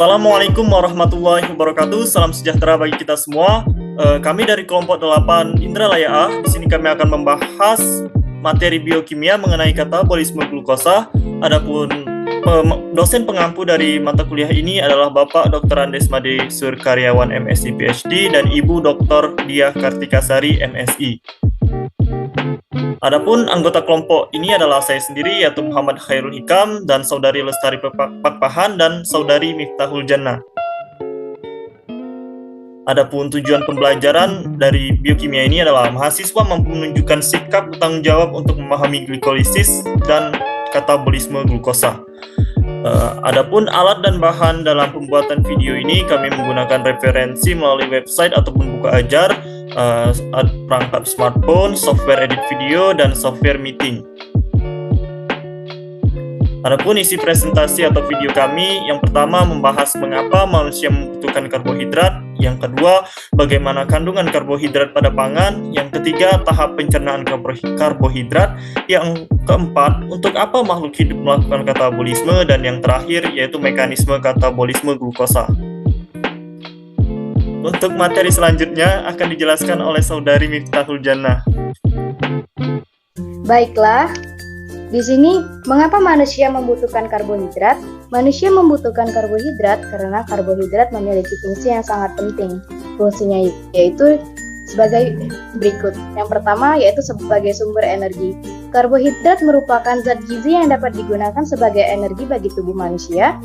Assalamualaikum warahmatullahi wabarakatuh. Salam sejahtera bagi kita semua. Kami dari kelompok 8 Indralaya A. Di sini kami akan membahas materi biokimia mengenai katabolisme glukosa. Adapun dosen pengampu dari mata kuliah ini adalah Bapak Dr. Andes Made Surkaryawan MSI PhD dan Ibu Dr. Diah Kartikasari MSI. Adapun anggota kelompok ini adalah saya sendiri, yaitu Muhammad Khairul Hikam dan Saudari Lestari Pakpahan dan Saudari Miftahul Jannah. Adapun tujuan pembelajaran dari biokimia ini adalah mahasiswa mampu menunjukkan sikap bertanggung jawab untuk memahami glikolisis dan katabolisme glukosa. Adapun alat dan bahan dalam pembuatan video ini kami menggunakan referensi melalui website ataupun buku ajar, perangkat smartphone, software edit video, dan software meeting. Adapun isi presentasi atau video kami, yang pertama membahas mengapa manusia membutuhkan karbohidrat, yang kedua bagaimana kandungan karbohidrat pada pangan, yang ketiga tahap pencernaan karbohidrat, yang keempat untuk apa makhluk hidup melakukan katabolisme, dan yang terakhir yaitu mekanisme katabolisme glukosa. Untuk materi selanjutnya akan dijelaskan oleh Saudari Miftahul Jannah. Baiklah, di sini mengapa manusia membutuhkan karbohidrat? Manusia membutuhkan karbohidrat karena karbohidrat memiliki fungsi yang sangat penting. Fungsinya yaitu sebagai berikut. Yang pertama yaitu sebagai sumber energi. Karbohidrat merupakan zat gizi yang dapat digunakan sebagai energi bagi tubuh manusia.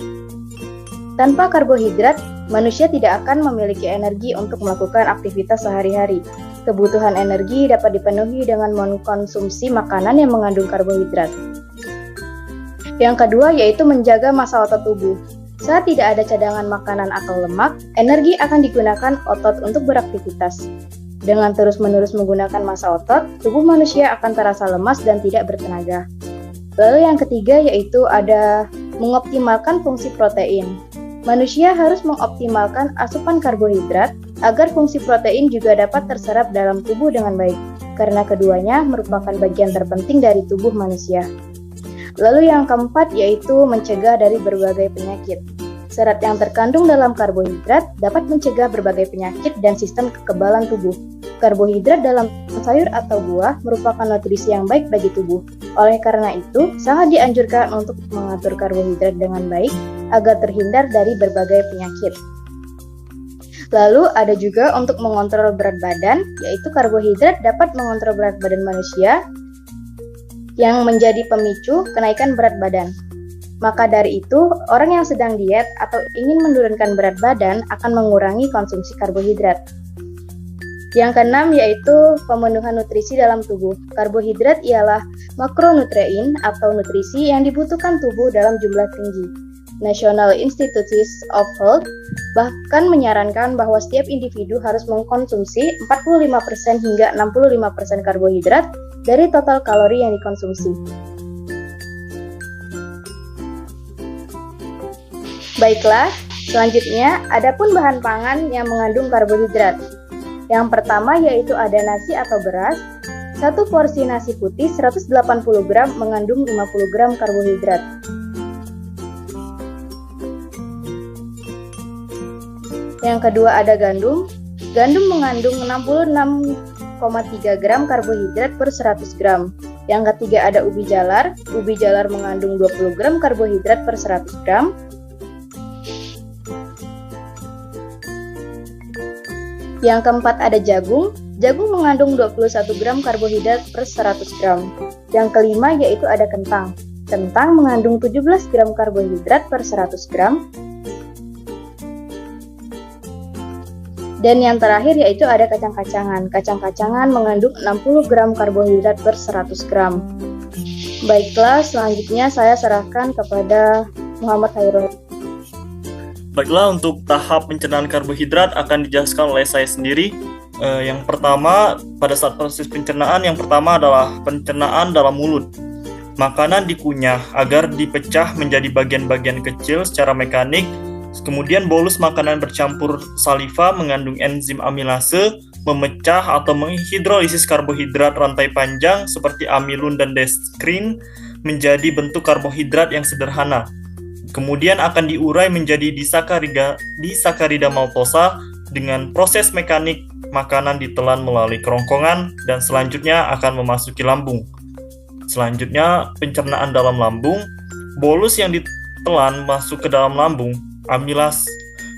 Tanpa karbohidrat, manusia tidak akan memiliki energi untuk melakukan aktivitas sehari-hari. Kebutuhan energi dapat dipenuhi dengan mengkonsumsi makanan yang mengandung karbohidrat. Yang kedua yaitu menjaga massa otot tubuh. Saat tidak ada cadangan makanan atau lemak, energi akan digunakan otot untuk beraktivitas. Dengan terus-menerus menggunakan massa otot, tubuh manusia akan terasa lemas dan tidak bertenaga. Lalu yang ketiga yaitu ada mengoptimalkan fungsi protein. Manusia harus mengoptimalkan asupan karbohidrat agar fungsi protein juga dapat terserap dalam tubuh dengan baik, karena keduanya merupakan bagian terpenting dari tubuh manusia. Lalu yang keempat yaitu mencegah dari berbagai penyakit. Serat yang terkandung dalam karbohidrat dapat mencegah berbagai penyakit dan sistem kekebalan tubuh. Karbohidrat dalam sayur atau buah merupakan nutrisi yang baik bagi tubuh. Oleh karena itu, sangat dianjurkan untuk mengatur karbohidrat dengan baik agar terhindar dari berbagai penyakit. Lalu ada juga untuk mengontrol berat badan, yaitu karbohidrat dapat mengontrol berat badan manusia yang menjadi pemicu kenaikan berat badan. Maka dari itu, orang yang sedang diet atau ingin menurunkan berat badan akan mengurangi konsumsi karbohidrat. Yang keenam yaitu pemenuhan nutrisi dalam tubuh. Karbohidrat ialah makronutrien atau nutrisi yang dibutuhkan tubuh dalam jumlah tinggi. National Institutes of Health bahkan menyarankan bahwa setiap individu harus mengkonsumsi 45% hingga 65% karbohidrat dari total kalori yang dikonsumsi. Baiklah, selanjutnya adapun bahan pangan yang mengandung karbohidrat. Yang pertama yaitu ada nasi atau beras. Satu porsi nasi putih 180 gram mengandung 50 gram karbohidrat. Yang kedua ada gandum. Gandum mengandung 66,3 gram karbohidrat per 100 gram. Yang ketiga ada ubi jalar. Ubi jalar mengandung 20 gram karbohidrat per 100 gram. Yang keempat ada jagung. Jagung mengandung 21 gram karbohidrat per 100 gram. Yang kelima yaitu ada kentang. Kentang mengandung 17 gram karbohidrat per 100 gram. Dan yang terakhir yaitu ada kacang-kacangan. Kacang-kacangan mengandung 60 gram karbohidrat per 100 gram. Baiklah, selanjutnya saya serahkan kepada Muhammad Khairul. Baiklah, untuk tahap pencernaan karbohidrat akan dijelaskan oleh saya sendiri. Yang pertama, pada saat proses pencernaan, yang pertama adalah pencernaan dalam mulut. Makanan dikunyah agar dipecah menjadi bagian-bagian kecil secara mekanik. Kemudian bolus makanan bercampur saliva mengandung enzim amilase, memecah atau menghidrolisis karbohidrat rantai panjang seperti amilun dan dextrin menjadi bentuk karbohidrat yang sederhana. Kemudian akan diurai menjadi disakarida maltosa dengan proses mekanik makanan ditelan melalui kerongkongan dan selanjutnya akan memasuki lambung. Selanjutnya, pencernaan dalam lambung. Bolus yang ditelan masuk ke dalam lambung.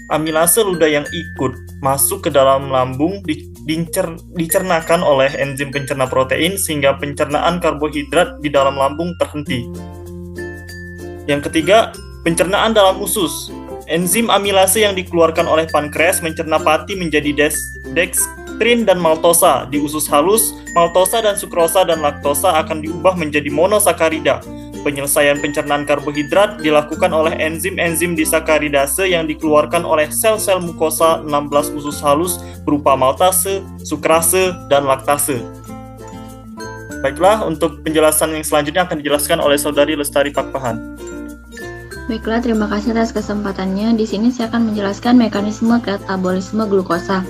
Amilase ludah yang ikut masuk ke dalam lambung dicernakan oleh enzim pencerna protein sehingga pencernaan karbohidrat di dalam lambung terhenti. Yang ketiga, pencernaan dalam usus. Enzim amilase yang dikeluarkan oleh pankreas mencerna pati menjadi dekstrin dan maltosa. Di usus halus, maltosa dan sukrosa dan laktosa akan diubah menjadi monosakarida. Penyelesaian pencernaan karbohidrat dilakukan oleh enzim-enzim disakaridase yang dikeluarkan oleh sel-sel mukosa 16 usus halus berupa maltase, sukrase, dan laktase. Baiklah, untuk penjelasan yang selanjutnya akan dijelaskan oleh Saudari Lestari Pakpahan. Baiklah, terima kasih atas kesempatannya. Di sini saya akan menjelaskan mekanisme katabolisme glukosa.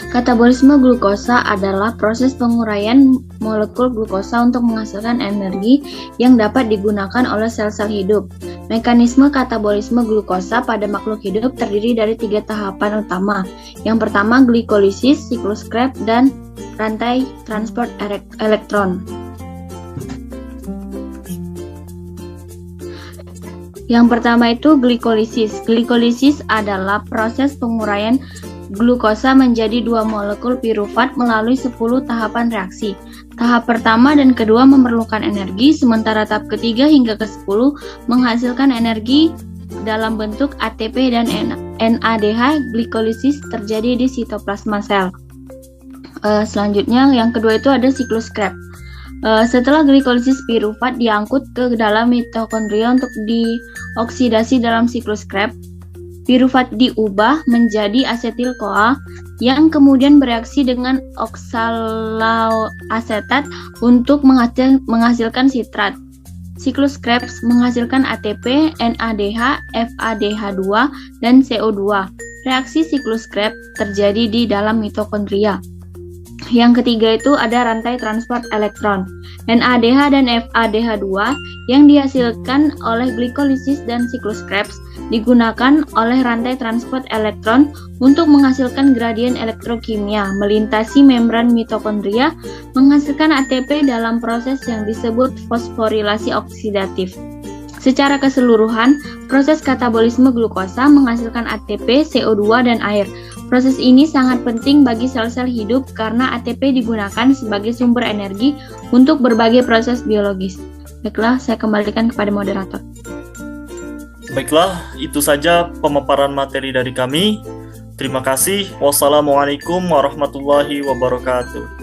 Katabolisme glukosa adalah proses penguraian molekul glukosa untuk menghasilkan energi yang dapat digunakan oleh sel-sel hidup. Mekanisme katabolisme glukosa pada makhluk hidup terdiri dari 3 tahapan utama. Yang pertama, glikolisis, siklus Krebs, dan rantai transport elektron. Yang pertama itu glikolisis. Glikolisis adalah proses penguraian glukosa menjadi 2 molekul pirufat melalui 10 tahapan reaksi. Tahap pertama dan kedua memerlukan energi, sementara tahap ketiga hingga ke-10 menghasilkan energi dalam bentuk ATP dan NADH. Glikolisis terjadi di sitoplasma sel. Selanjutnya yang kedua itu ada siklus Krebs. Setelah glikolisis pirufat diangkut ke dalam mitokondria untuk dioksidasi dalam siklus Krebs, pirufat diubah menjadi asetil-CoA yang kemudian bereaksi dengan oksaloasetat untuk menghasilkan sitrat. Siklus Krebs menghasilkan ATP, NADH, FADH2, dan CO2. Reaksi siklus Krebs terjadi di dalam mitokondria. Yang ketiga itu ada rantai transport elektron. NADH dan FADH2 yang dihasilkan oleh glikolisis dan siklus Krebs digunakan oleh rantai transport elektron untuk menghasilkan gradien elektrokimia melintasi membran mitokondria, menghasilkan ATP dalam proses yang disebut fosforilasi oksidatif. Secara keseluruhan, proses katabolisme glukosa menghasilkan ATP, CO2, dan air. Proses ini sangat penting bagi sel-sel hidup karena ATP digunakan sebagai sumber energi untuk berbagai proses biologis. Baiklah, saya kembalikan kepada moderator. Baiklah, itu saja pemaparan materi dari kami. Terima kasih. Wassalamualaikum warahmatullahi wabarakatuh.